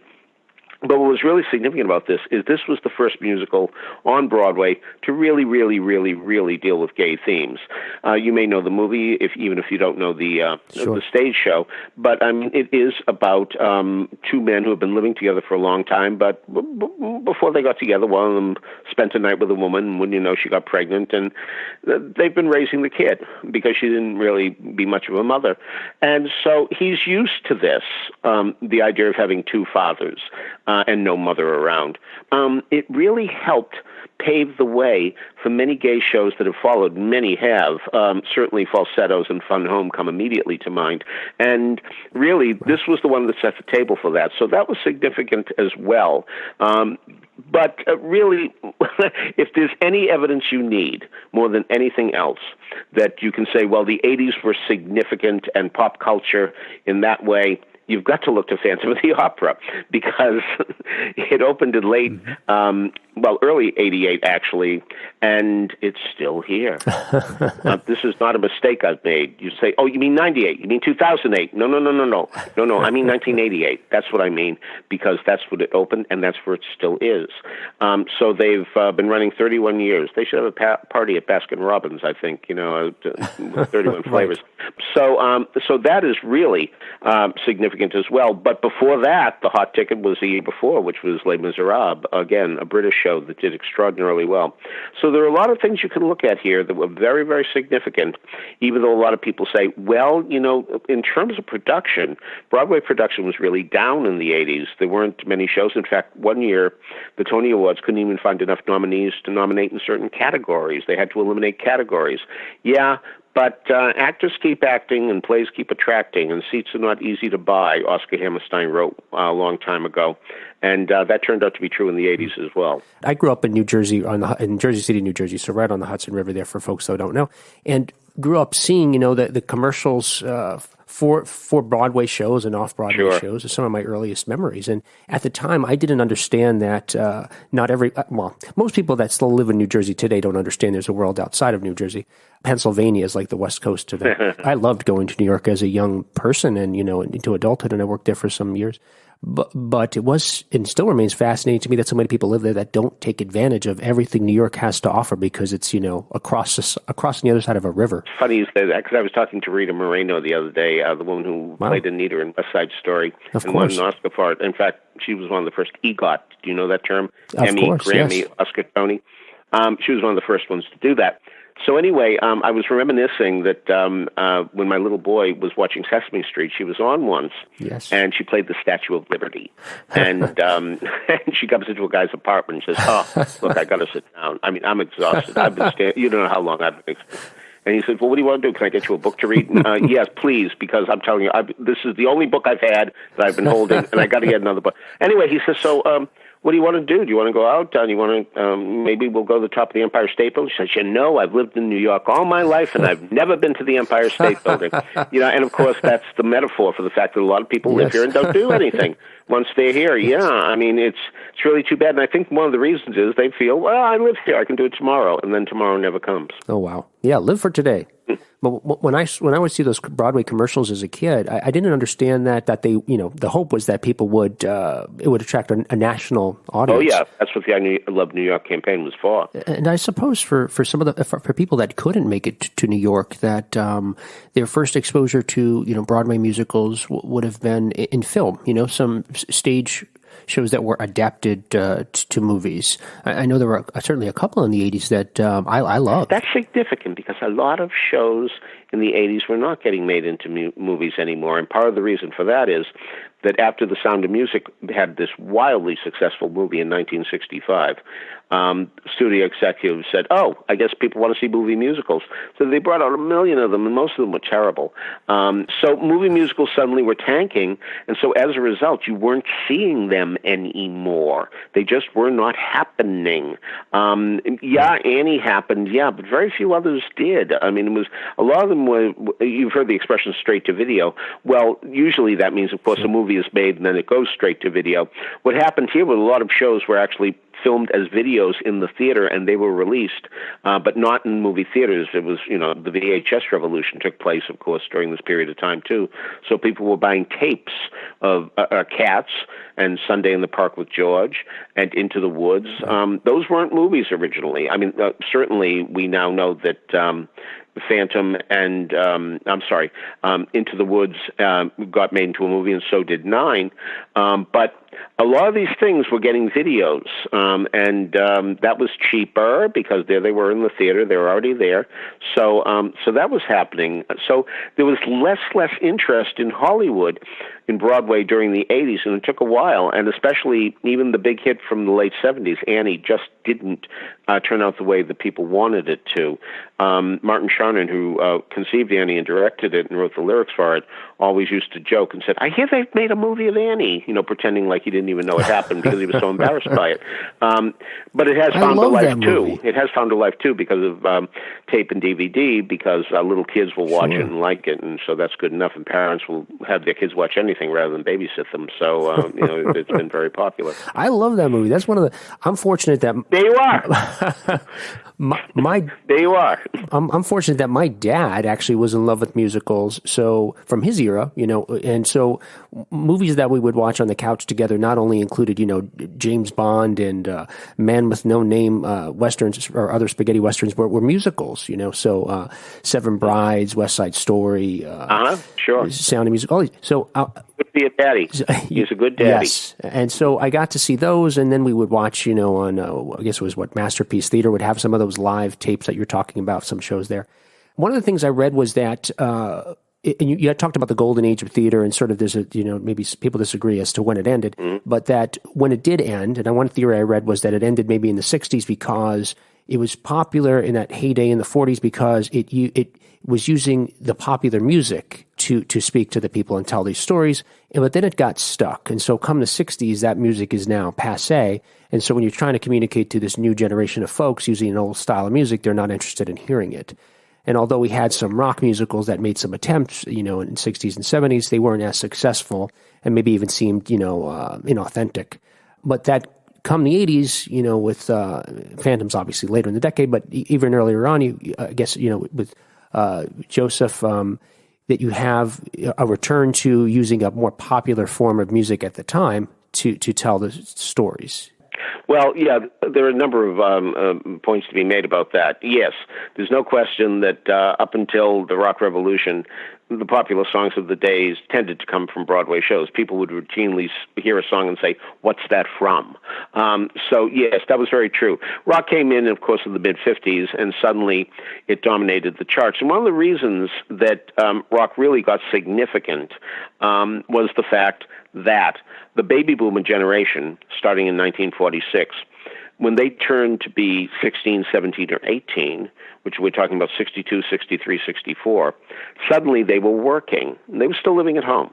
But what was really significant about this is this was the first musical on Broadway to really, really, really, really deal with gay themes. You may know the movie, even if you don't know the stage show. But I mean, it is about two men who have been living together for a long time. But before they got together, one of them spent a night with a woman, and when you know, she got pregnant, and they've been raising the kid because she didn't really be much of a mother. And so he's used to this, the idea of having two fathers. And no mother around. It really helped pave the way for many gay shows that have followed. Many have. Certainly Falsettos and Fun Home come immediately to mind. And really, this was the one that set the table for that. So that was significant as well. But really, if there's any evidence you need, more than anything else, that you can say, well, the 80s were significant and pop culture in that way, you've got to look to Phantom of the Opera, because it opened in late, early 88, actually, and it's still here. This is not a mistake I've made. You say, oh, you mean 98? You mean 2008? No, I mean 1988. That's what I mean, because that's what it opened, and that's where it still is. So they've been running 31 years. They should have a party at Baskin-Robbins, I think, 31 flavors. So that is really significant as well. But before that, the hot ticket was the year before, which was Les Miserables, again, a British show that did extraordinarily well. So there are a lot of things you can look at here that were very, very significant, even though a lot of people say, well, in terms of production, Broadway production was really down in the 80s. There weren't many shows. In fact, one year, the Tony Awards couldn't even find enough nominees to nominate in certain categories. They had to eliminate categories. Yeah, but actors keep acting and plays keep attracting, and seats are not easy to buy, Oscar Hammerstein wrote a long time ago. And that turned out to be true in the 80s as well. I grew up in New Jersey, in Jersey City, New Jersey, so right on the Hudson River there for folks that don't know, and grew up seeing, the commercials for Broadway shows and off-Broadway shows are some of my earliest memories. And at the time, I didn't understand that most people that still live in New Jersey today don't understand there's a world outside of New Jersey. Pennsylvania is like the West Coast to them. I loved going to New York as a young person and, into adulthood, and I worked there for some years. But it was and still remains fascinating to me that so many people live there that don't take advantage of everything New York has to offer because it's, across the other side of a river. It's funny you say that because I was talking to Rita Moreno the other day, the woman who played Anita in West Side Story and won an Oscar for it. In fact, she was one of the first EGOT. Do you know that term? Emmy, Grammy, yes. Oscar, Tony. She was one of the first ones to do that. So anyway, I was reminiscing that when my little boy was watching Sesame Street, she was on once, yes. and she played the Statue of Liberty. And, and she comes into a guy's apartment and says, "Oh, look, I got to sit down. I mean, I'm exhausted. I've been you don't know how long I've been." And he said, "Well, what do you want to do? Can I get you a book to read?" Yes, please, because I'm telling you, this is the only book I've had that I've been holding, and I got to get another book. Anyway, he says, "So, what do you want to do? Do you want to go out? Do you want to, maybe we'll go to the top of the Empire State Building?" She says, I've lived in New York all my life, and I've never been to the Empire State Building. And of course, that's the metaphor for the fact that a lot of people live here and don't do anything once they're here. Yeah, I mean, it's really too bad. And I think one of the reasons is they feel, well, I live here, I can do it tomorrow, and then tomorrow never comes. Oh, wow. Yeah, live for today. But when I would see those Broadway commercials as a kid, I didn't understand that they, the hope was that people would, it would attract a national audience. Oh, yeah. That's what the I Love New York campaign was for. And I suppose for some of for people that couldn't make it to New York, that their first exposure to, Broadway musicals would have been in film, some stage shows that were adapted to movies. I know there were certainly a couple in the 80s that I loved. That's significant because a lot of shows in the 80s were not getting made into movies anymore. And part of the reason for that is that after The Sound of Music had this wildly successful movie in 1965, studio executives said, I guess people want to see movie musicals. So they brought out 1 million of them, and most of them were terrible. So movie musicals suddenly were tanking, and so as a result, you weren't seeing them anymore. They just were not happening. Annie happened, but very few others did. I mean, it was a lot of them were, you've heard the expression straight to video. Well, usually that means, of course, a movie is made and then it goes straight to video. What happened here was a lot of shows were actually filmed as videos in the theater, and they were released, but not in movie theaters. It was, the VHS revolution took place, of course, during this period of time, too. So people were buying tapes of Cats and Sunday in the Park with George and Into the Woods. Those weren't movies originally. I mean, certainly we now know that Phantom and, Into the Woods got made into a movie, and so did Nine. But a lot of these things were getting videos, and that was cheaper because there they were in the theater. They were already there. So that was happening. So there was less interest in Hollywood, in Broadway during the 80s, and it took a while, and especially even the big hit from the late 70s, Annie, just didn't turn out the way that people wanted it to. Martin Charnin, who conceived Annie and directed it and wrote the lyrics for it, always used to joke and said, "I hear they've made a movie of Annie," pretending like he didn't even know it happened because he was so embarrassed by it. But it has found a life too. It has found a life too because of tape and DVD, because little kids will watch it and like it, and so that's good enough. And parents will have their kids watch anything rather than babysit them. So it's been very popular. I love that movie. That's one of the. I'm fortunate that there you are. There you are. I'm fortunate that my dad actually was in love with musicals. So from his era, and so movies that we would watch on the couch together not only included, James Bond and Man with No Name westerns or other spaghetti westerns were musicals. So Seven Brides, West Side Story, sure, Sound of Music. All these. So. Would be a daddy. He's a good daddy. Yes, and so I got to see those, and then we would watch, on I guess it was Masterpiece Theater would have some of those live tapes that you're talking about, some shows there. One of the things I read was that, and you had talked about the golden age of theater, and sort of there's a, maybe people disagree as to when it ended, but that when it did end, and one theory I read was that it ended maybe in the 60s because it was popular in that heyday in the 40s because it was using the popular music to speak to the people and tell these stories, but then it got stuck. And so come the 60s, that music is now passé. And so when you're trying to communicate to this new generation of folks using an old style of music, they're not interested in hearing it. And although we had some rock musicals that made some attempts, in the 60s and 70s, they weren't as successful and maybe even seemed, inauthentic. But that come the 80s, with Phantoms obviously later in the decade, but even earlier on, I guess, with Joseph, that you have a return to using a more popular form of music at the time to tell the stories. Well, yeah, there are a number of points to be made about that. Yes, there's no question that up until the rock revolution, the popular songs of the days tended to come from Broadway shows. People would routinely hear a song and say, "What's that from?" So, yes, that was very true. Rock came in, of course, in the mid-'50s, and suddenly it dominated the charts. And one of the reasons that rock really got significant was the fact that the baby boomer generation, starting in 1946, when they turned to be 16, 17, or 18, which we're talking about 62, 63, 64, suddenly they were working. They were still living at home,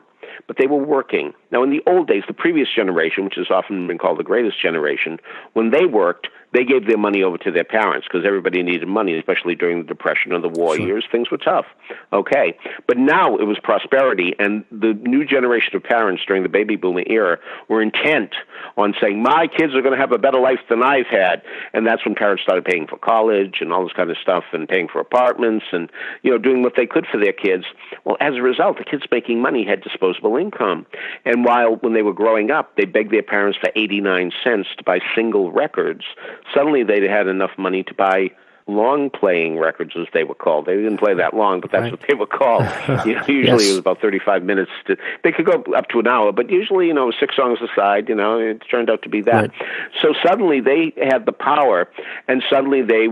but they were working. Now, in the old days, the previous generation, which has often been called the greatest generation, when they worked, they gave their money over to their parents because everybody needed money, especially during the Depression or the war years. Things were tough. Okay. But now it was prosperity, and the new generation of parents during the baby boomer era were intent on saying, my kids are going to have a better life than I've had. And that's when parents started paying for college and all this kind of stuff and paying for apartments and, doing what they could for their kids. Well, as a result, the kids making money had disposable income. And while when they were growing up, they begged their parents for 89 cents to buy single records, suddenly they had enough money to buy long-playing records, as they were called. They didn't play that long, but that's what they were called. Usually it was about 35 minutes. They could go up to an hour, but usually, 6 songs aside, it turned out to be that. Right. So suddenly they had the power, and suddenly there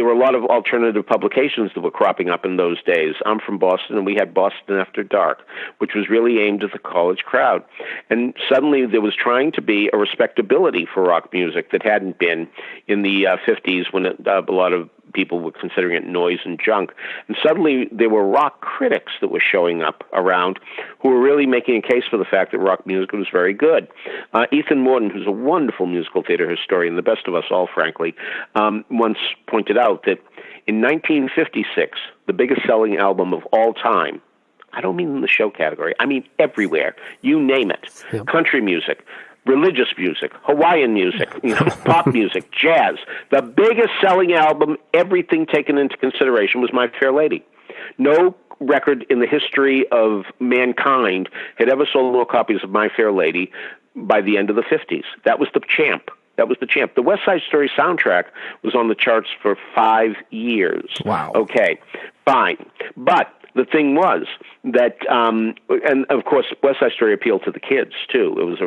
were a lot of alternative publications that were cropping up in those days. I'm from Boston, and we had Boston After Dark, which was really aimed at the college crowd. And suddenly there was trying to be a respectability for rock music that hadn't been in the 50s when a lot of people were considering it noise and junk. And suddenly there were rock critics that were showing up around who were really making a case for the fact that rock music was very good. Ethan Morton, who's a wonderful musical theater historian, the best of us all, frankly, once pointed out that in 1956, the biggest selling album of all time, I don't mean in the show category, I mean everywhere, you name it, country music, religious music, Hawaiian music, pop music, jazz. The biggest selling album, everything taken into consideration, was My Fair Lady. No record in the history of mankind had ever sold more copies of My Fair Lady by the end of the 50s. That was the champ. The West Side Story soundtrack was on the charts for 5 years. Wow. Okay, fine. But the thing was that, and of course, West Side Story appealed to the kids too. It was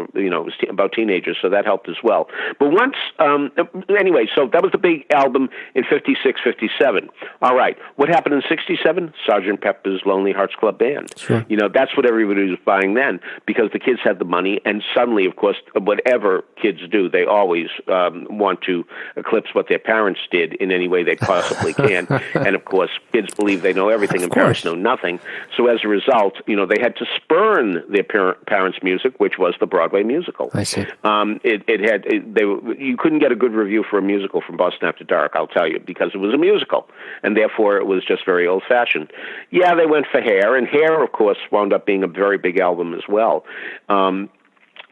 about teenagers, so that helped as well. But once, anyway, so that was the big album in 56, 57. All right, what happened in 67? Sgt. Pepper's Lonely Hearts Club Band. Sure. That's what everybody was buying then because the kids had the money, and suddenly, of course, whatever kids do, they always want to eclipse what their parents did in any way they possibly can. And of course, kids believe they know everything, and parents know nothing. So as a result, they had to spurn their parents' music, which was the Broadway musical. I see. You couldn't get a good review for a musical from Boston After Dark, I'll tell you, because it was a musical, and therefore it was just very old-fashioned. Yeah, they went for Hair, and Hair, of course, wound up being a very big album as well.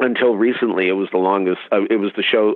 Until recently, it was the longest. It was the show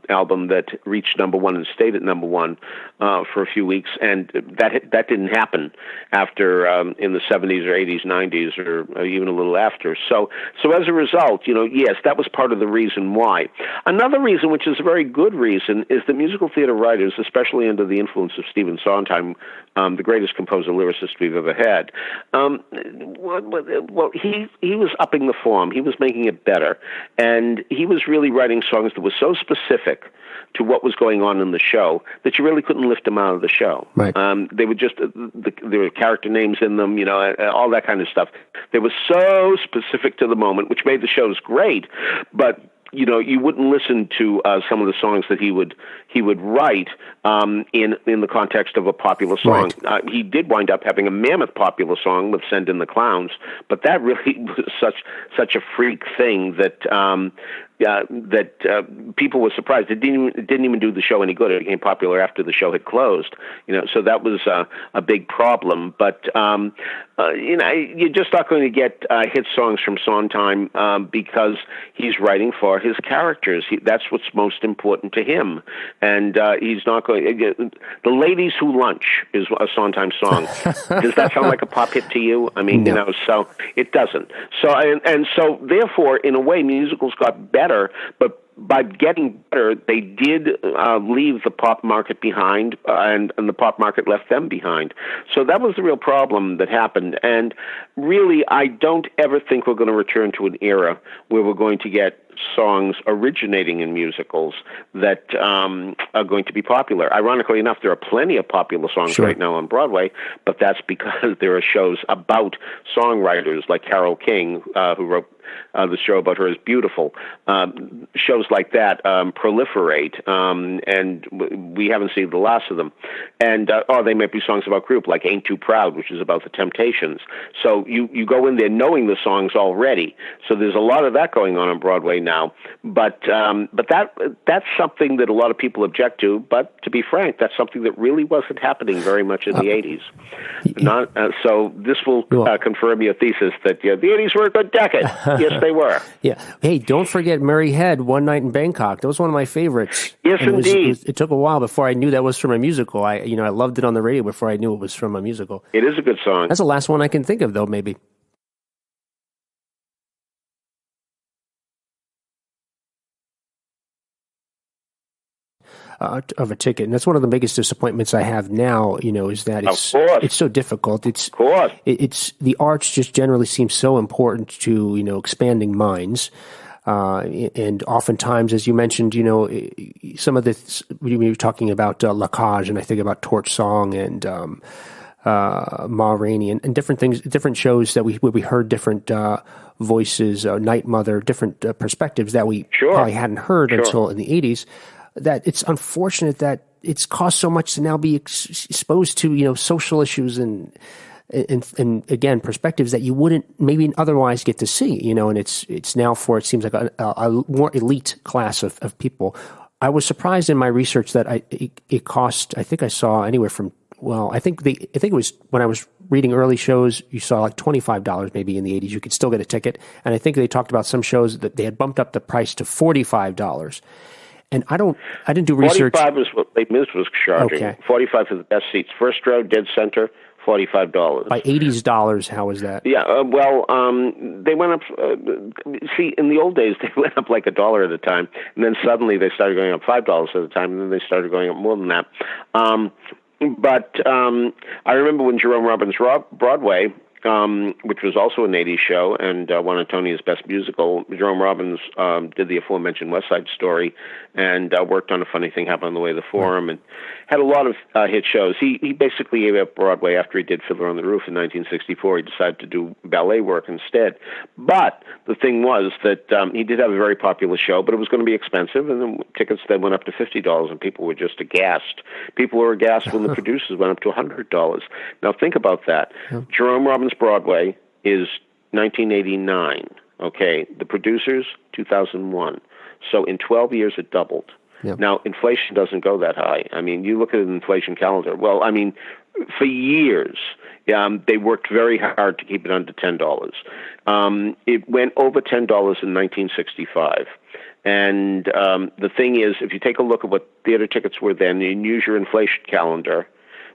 album that reached number one and stayed at number one for a few weeks, and that didn't happen after in the 70s or 80s, 90s, or even a little after. So as a result, yes, that was part of the reason why. Another reason, which is a very good reason, is that musical theater writers, especially under the influence of Stephen Sondheim, the greatest composer lyricist we've ever had, well, he was upping the form. He was making it better. And he was really writing songs that were so specific to what was going on in the show that you really couldn't lift them out of the show. Right. They were just, there were character names in them, all that kind of stuff. They were so specific to the moment, which made the shows great, but you wouldn't listen to some of the songs that he would write in the context of a popular song. Right. He did wind up having a mammoth popular song with "Send in the Clowns," but that really was such a freak thing that people were surprised. It didn't even do the show any good. It became popular after the show had closed. So that was a big problem. But you're just not going to get hit songs from Sondheim because he's writing for his characters. That's what's most important to him, and he's not going. The Ladies Who Lunch is a Sondheim song. Does that sound like a pop hit to you? I mean, No. So it doesn't. So and so therefore, in a way, musicals got better, but by getting better, they did leave the pop market behind, and the pop market left them behind. So that was the real problem that happened. And really, I don't ever think we're going to return to an era where we're going to get songs originating in musicals that are going to be popular. Ironically enough, there are plenty of popular songs right now on Broadway, but that's because there are shows about songwriters like Carole King, who wrote the show about her is beautiful. Shows like that proliferate, and we haven't seen the last of them. And they might be songs about group, like Ain't Too Proud, which is about the Temptations. So you go in there knowing the songs already. So there's a lot of that going on Broadway now. But that's something that a lot of people object to. But to be frank, that's something that really wasn't happening very much in the 80s. So this will confirm your thesis that the 80s were a good decade. Yes, they were. Yeah. Hey, don't forget Mary Head, One Night in Bangkok. That was one of my favorites. Yes, indeed. It took a while before I knew that was from a musical. I loved it on the radio before I knew it was from a musical. It is a good song. That's the last one I can think of, though, maybe. Of a ticket, and that's one of the biggest disappointments I have now. Is that it's so difficult. It's the arts just generally seem so important to expanding minds, and oftentimes, as you mentioned, some of this we were talking about La Cage, and I think about Torch Song and Ma Rainey and different things, different shows that where we heard different voices, Night Mother, different perspectives that we probably hadn't heard until in the 80s. That it's unfortunate that it's cost so much to now be exposed to social issues and again perspectives that you wouldn't maybe otherwise get to see. And it's now for it seems like a more elite class of people. I was surprised in my research that it cost. I think I saw anywhere from I think it was when I was reading early shows, you saw like $25 maybe in the 80s. You could still get a ticket, and I think they talked about some shows that they had bumped up the price to $45. And I didn't do research. 45 is what Les Mis was charging. Okay. 45 for the best seats. First row, dead center, $45. By 80s dollars, how was that? Yeah, they went up. See, in the old days, they went up like $1 at a time, and then suddenly they started going up $5 at a time, and then they started going up more than that. But I remember when Jerome Robbins' Broadway, which was also an 80s show and won a Tony as Best Musical. Jerome Robbins did the aforementioned West Side Story and worked on A Funny Thing Happened on the Way to the Forum and had a lot of hit shows. He basically gave up Broadway after he did Fiddler on the Roof in 1964. He decided to do ballet work instead. But the thing was that he did have a very popular show, but it was going to be expensive, and the tickets then went up to $50, and people were just aghast. People were aghast when the producers went up to $100. Now think about that. Jerome Robbins' Broadway is 1989. Okay, the producers 2001. So in 12 years it doubled. Yep. Now inflation doesn't go that high. I mean, you look at an inflation calendar. Well, I mean, for years they worked very hard to keep it under $10. It went over $10 in 1965. And the thing is, if you take a look at what theater tickets were then and use your inflation calendar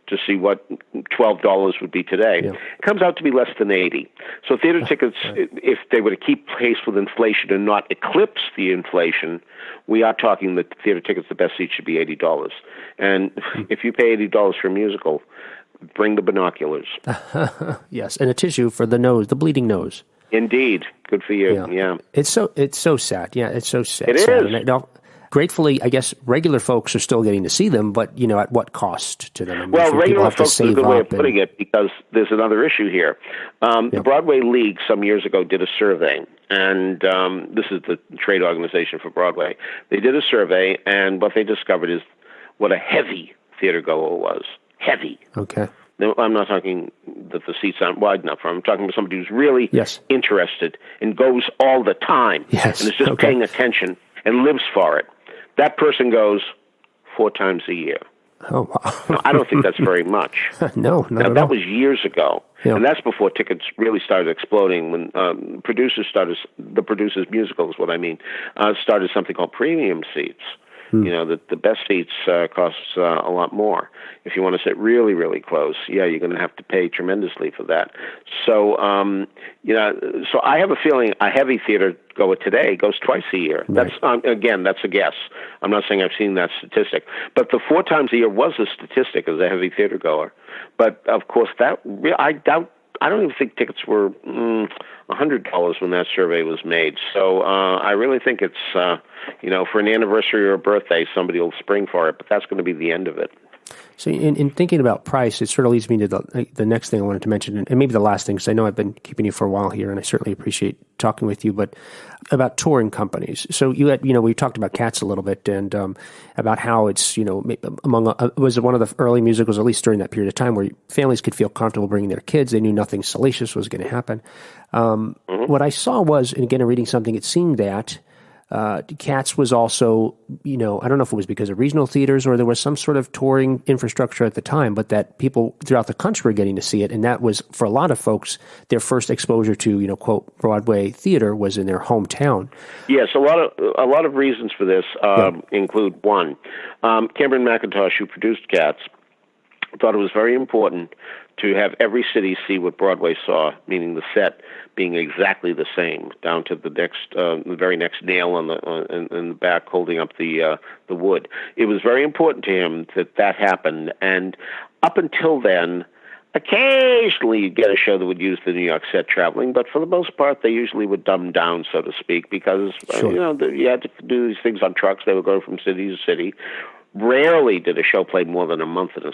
to see what $12 would be today, it comes out to be less than $80. So theater tickets, if they were to keep pace with inflation and not eclipse the inflation, we are talking that theater tickets, the best seats should be $80. And if you pay $80 for a musical, bring the binoculars. Yes, and a tissue for the nose, the bleeding nose. Indeed. Good for you. Yeah. It's so sad. Yeah, it's so sad. It is. And gratefully, I guess regular folks are still getting to see them, but at what cost to them? I mean, well, regular folks is a good way of putting it, because there's another issue here. The Broadway League some years ago did a survey, and this is the trade organization for Broadway. They did a survey, and what they discovered is what a heavy theater goer was. Heavy. Okay. No, I'm not talking that the seats aren't wide enough. I'm talking about somebody who's really interested and goes all the time and is just paying attention and lives for it. That person goes 4 times a year. Oh, wow. Now, I don't think that's very much. No, not at all. That was years ago. Yeah. And that's before tickets really started exploding, when the producers' musical is what I mean, started something called premium seats. You know, the best seats costs a lot more. If you want to sit really, really close, you're going to have to pay tremendously for that. So, so I have a feeling a heavy theater goer today goes twice a year. Right. That's again, that's a guess. I'm not saying I've seen that statistic, but the 4 times a year was a statistic as a heavy theater goer. But of course, I doubt. I don't even think tickets were $100 when that survey was made. So I really think it's, for an anniversary or a birthday, somebody will spring for it, but that's going to be the end of it. So in thinking about price, it sort of leads me to the next thing I wanted to mention, and maybe the last thing, because I know I've been keeping you for a while here, and I certainly appreciate talking with you, but about touring companies. So we talked about Cats a little bit, and about how it's, was one of the early musicals, at least during that period of time, where families could feel comfortable bringing their kids. They knew nothing salacious was going to happen. What I saw was, and again, in reading something, it seemed that Cats was also, I don't know if it was because of regional theaters or there was some sort of touring infrastructure at the time, but that people throughout the country were getting to see it. And that was, for a lot of folks, their first exposure to, quote, Broadway theater was in their hometown. Yes, a lot of reasons for this include, one, Cameron McIntosh, who produced Cats, thought it was very important to have every city see what Broadway saw, meaning the set being exactly the same, down to the very next nail in the back holding up the wood. It was very important to him that happened, and up until then, occasionally you'd get a show that would use the New York set traveling, but for the most part, they usually would dumb down, so to speak, because you had to do these things on trucks. They would go from city to city. Rarely did a show play more than a month in a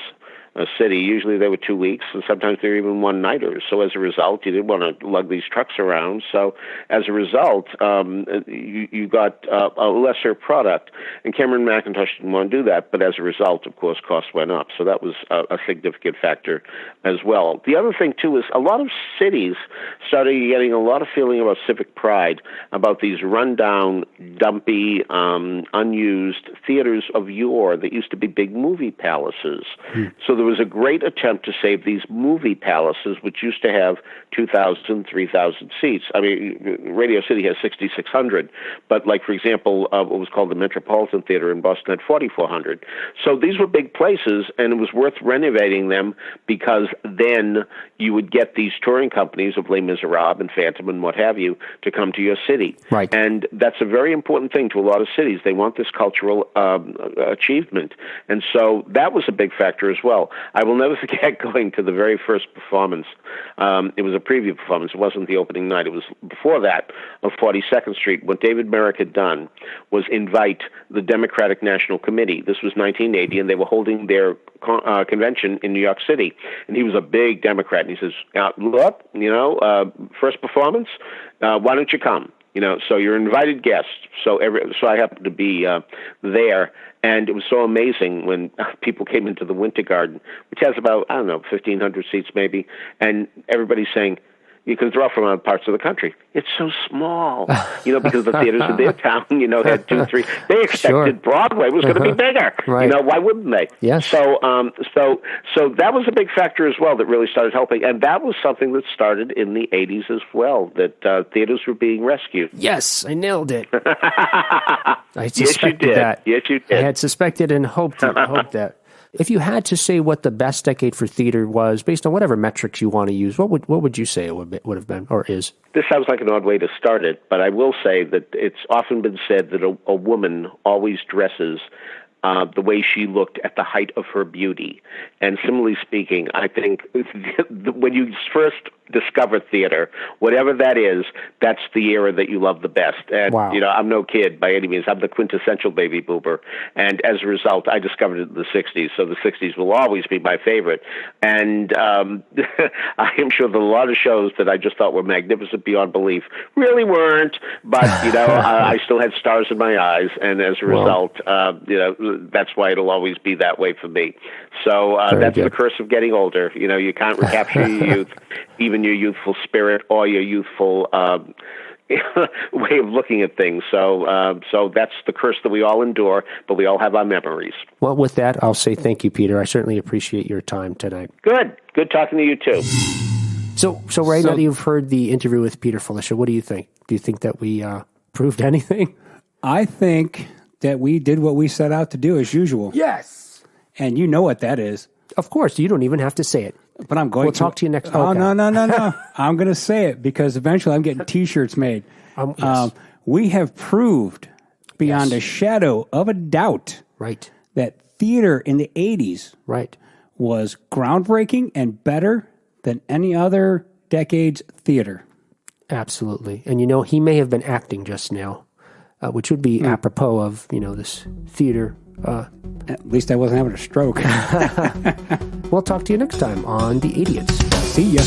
city. Usually they were 2 weeks, and sometimes they were even one-nighters. So as a result, you didn't want to lug these trucks around. So as a result, you got a lesser product. And Cameron McIntosh didn't want to do that, but as a result, of course, costs went up. So that was a significant factor as well. The other thing, too, is a lot of cities started getting a lot of feeling about civic pride, about these rundown, dumpy, unused theaters of yore that used to be big movie palaces. So there was a great attempt to save these movie palaces, which used to have 2,000, 3,000 seats. I mean, Radio City has 6,600, but like, for example, what was called the Metropolitan Theater in Boston had 4,400. So these were big places, and it was worth renovating them because then you would get these touring companies of Les Miserables and Phantom and what have you to come to your city. Right. And that's a very important thing to a lot of cities. They want this cultural achievement. And so that was a big factor as well. I will never forget going to the very first performance. It was a preview performance. It wasn't the opening night. It was before that of 42nd Street. What David Merrick had done was invite the Democratic National Committee. This was 1980, and they were holding their convention in New York City. And he was a big Democrat, and he says, look, first performance, why don't you come? So you're invited guests. So I happened to be there, and it was so amazing when people came into the Winter Garden, which has about, 1,500 seats maybe, and everybody's saying, you can draw from other parts of the country. It's so small, because the theaters in their town, had 2, 3. They expected Broadway was going to be bigger. Right. Why wouldn't they? Yes. So that was a big factor as well that really started helping, and that was something that started in the 80s as well. That theaters were being rescued. Yes, I nailed it. I suspected yes, you did. that. Yes, you did. I had suspected and hoped that. If you had to say what the best decade for theater was, based on whatever metrics you want to use, what would you say it would have been or is? This sounds like an odd way to start it, but I will say that it's often been said that a woman always dresses the way she looked at the height of her beauty. And similarly speaking, I think when you first discover theater, whatever that is, that's the era that you love the best. And, Wow. I'm no kid by any means. I'm the quintessential baby boomer. And as a result, I discovered it in the 60s. So the 60s will always be my favorite. And I am sure that a lot of shows that I just thought were magnificent beyond belief really weren't. But, I still had stars in my eyes. And as a result, that's why it'll always be that way for me. So that's good. the curse of getting older. You can't recapture your youth, even your youthful spirit or your youthful way of looking at things. So that's the curse that we all endure, but we all have our memories. Well, with that, I'll say thank you, Peter. I certainly appreciate your time tonight. Good talking to you too. So now that you've heard the interview with Peter Filichia, what do you think? Do you think that we proved anything? I think that we did what we set out to do as usual. Yes. And you know what that is. Of course, you don't even have to say it. But I'm going We'll talk to you next. Oh, okay. no. I'm going to say it because eventually I'm getting T-shirts made. Yes. We have proved beyond a shadow of a doubt Right. that theater in the 80s Right. was groundbreaking and better than any other decade's theater. Absolutely. And he may have been acting just now, which would be apropos of, this theater. At least I wasn't having a stroke. We'll talk to you next time on The Idiots. See ya.